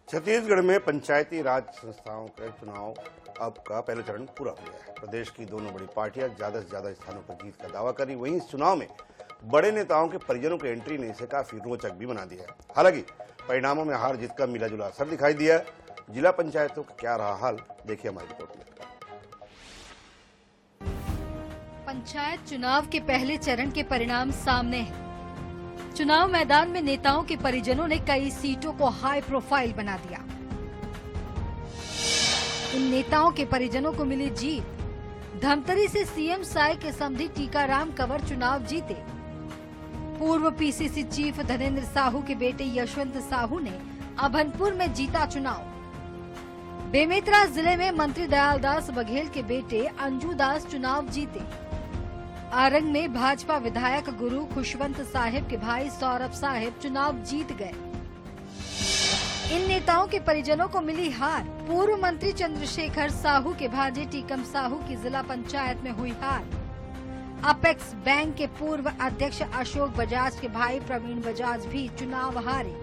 छत्तीसगढ़ में पंचायती राज संस्थाओं के चुनाव अब का पहला चरण पूरा हो गया है। प्रदेश की दोनों बड़ी पार्टियां ज्यादा से ज्यादा स्थानों पर जीत का दावा करी। वहीं इस चुनाव में बड़े नेताओं के परिजनों की एंट्री ने इसे काफी रोचक भी बना दिया है। हालांकि परिणामों में हार जीत का मिला जुला असर दिखाई दिया है। जिला पंचायतों का क्या रहा हाल, देखिए हमारी रिपोर्ट में। पंचायत चुनाव के पहले चरण के परिणाम सामने हैं। चुनाव मैदान में नेताओं के परिजनों ने कई सीटों को हाई प्रोफाइल बना दिया। इन नेताओं के परिजनों को मिली जीत। धमतरी से सीएम साय के समधी टीकाराम कंवर चुनाव जीते। पूर्व पीसीसी चीफ धनेन्द्र साहू के बेटे यशवंत साहू ने अभनपुर में जीता चुनाव। बेमेतरा जिले में मंत्री दयालदास बघेल के बेटे अंजू दास चुनाव जीते। आरंग में भाजपा विधायक गुरु खुशवंत साहिब के भाई सौरभ साहिब चुनाव जीत गए। इन नेताओं के परिजनों को मिली हार। पूर्व मंत्री चंद्रशेखर साहू के भांजे टीकम साहू की जिला पंचायत में हुई हार। अपेक्स बैंक के पूर्व अध्यक्ष अशोक बजाज के भाई प्रवीण बजाज भी चुनाव हारे।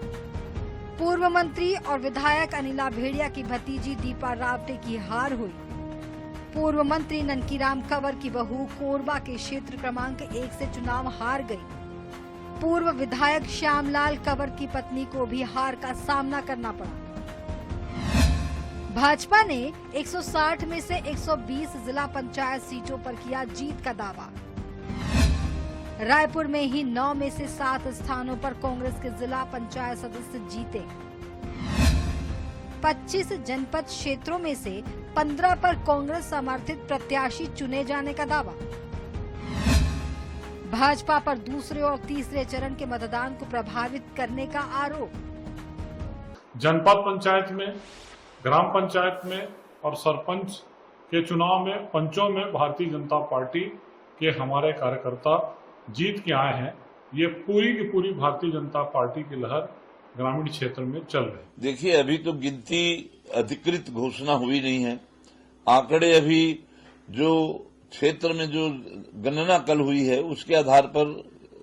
पूर्व मंत्री और विधायक अनिला भेड़िया की भतीजी दीपा रावटे की हार हुई। पूर्व मंत्री ननकीराम कंवर की बहू कोरबा के क्षेत्र क्रमांक 1 से चुनाव हार गई। पूर्व विधायक श्यामलाल कंवर की पत्नी को भी हार का सामना करना पड़ा। भाजपा ने 160 में से 120 जिला पंचायत सीटों पर किया जीत का दावा। रायपुर में ही 9 में से 7 स्थानों पर कांग्रेस के जिला पंचायत सदस्य जीते। 25 जनपद क्षेत्रों में से 15 पर कांग्रेस समर्थित प्रत्याशी चुने जाने का दावा। भाजपा पर दूसरे और तीसरे चरण के मतदान को प्रभावित करने का आरोप। जनपद पंचायत में, ग्राम पंचायत में और सरपंच के चुनाव में, पंचों में भारतीय जनता पार्टी के हमारे कार्यकर्ता जीत के आए हैं। ये पूरी की पूरी भारतीय जनता पार्टी की लहर ग्रामीण क्षेत्र में चल रही है। देखिए, अभी तो गिनती अधिकृत घोषणा हुई नहीं है। आंकड़े अभी जो क्षेत्र में जो गणना कल हुई है उसके आधार पर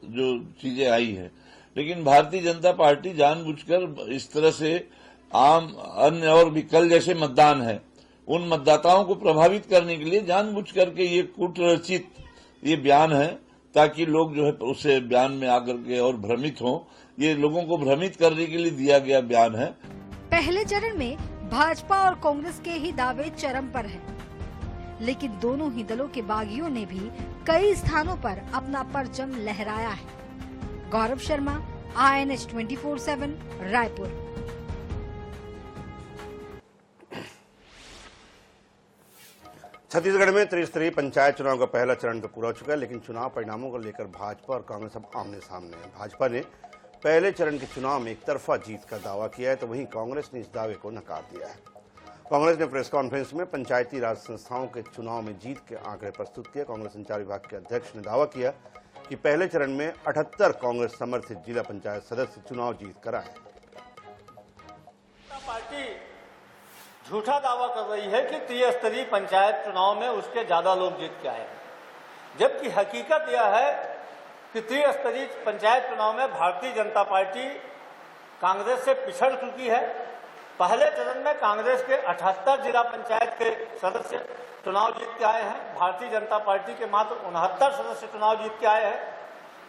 जो चीजें आई है, लेकिन भारतीय जनता पार्टी जानबूझकर इस तरह से आम अन्य और भी कल जैसे मतदान है उन मतदाताओं को प्रभावित करने के लिए जानबूझ करके ये कूटरचित ये बयान है, ताकि लोग जो है उसे बयान में आकर के और भ्रमित हों। ये लोगों को भ्रमित करने के लिए दिया गया बयान है। पहले चरण में भाजपा और कांग्रेस के ही दावे चरम पर हैं, लेकिन दोनों ही दलों के बागियों ने भी कई स्थानों पर अपना परचम लहराया है। गौरव शर्मा, INH 24/7, रायपुर। छत्तीसगढ़ में त्रिस्तरीय पंचायत चुनाव का पहला चरण तो पूरा हो चुका है, लेकिन चुनाव परिणामों को लेकर भाजपा और कांग्रेस अब आमने सामने है। भाजपा ने पहले चरण के चुनाव में एक तरफा जीत का दावा किया है, तो वहीं कांग्रेस ने इस दावे को नकार दिया है। कांग्रेस ने प्रेस कॉन्फ्रेंस में पंचायती राज संस्थाओं के चुनाव में जीत के आंकड़े प्रस्तुत किए। कांग्रेस संचार विभाग के अध्यक्ष ने दावा किया कि पहले चरण में 78 कांग्रेस समर्थित जिला पंचायत सदस्य चुनाव जीत कर आए। पार्टी झूठा दावा कर रही है कि त्रिस्तरीय पंचायत चुनाव में उसके ज्यादा लोग जीत के आए हैं, जबकि हकीकत यह है कि त्रिस्तरीय पंचायत चुनाव में भारतीय जनता पार्टी कांग्रेस से पिछड़ चुकी है। पहले चरण में कांग्रेस के 78 जिला पंचायत के सदस्य चुनाव जीत के आए हैं। भारतीय जनता पार्टी के मात्र 69 सदस्य चुनाव जीत के आए हैं।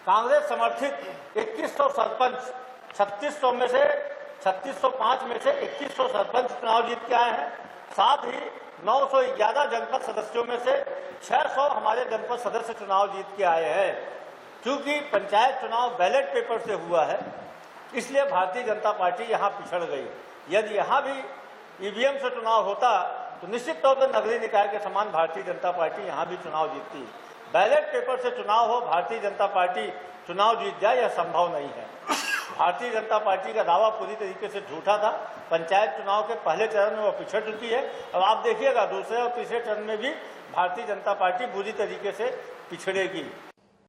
कांग्रेस समर्थित 2100 सरपंच 3605 में से 2100 सरपंच चुनाव जीत के आए हैं। साथ ही 911 जनपद सदस्यों में से 600 हमारे जनपद सदस्य चुनाव जीत के आए हैं। क्योंकि पंचायत चुनाव बैलेट पेपर से हुआ है, इसलिए भारतीय जनता पार्टी यहाँ पिछड़ गई। यदि यहाँ भी ईवीएम से चुनाव होता तो निश्चित तौर पर नगरीय निकाय के समान भारतीय जनता पार्टी यहाँ भी चुनाव जीतती। बैलेट पेपर से चुनाव हो, भारतीय जनता पार्टी चुनाव जीत जाए, यह संभव नहीं है। भारतीय जनता पार्टी का दावा पूरी तरीके से झूठा था। पंचायत चुनाव के पहले चरण में वो पिछड़ चुकी है। अब आप देखिएगा दूसरे और तीसरे चरण में भी भारतीय जनता पार्टी बुरी तरीके से पिछड़ेगी।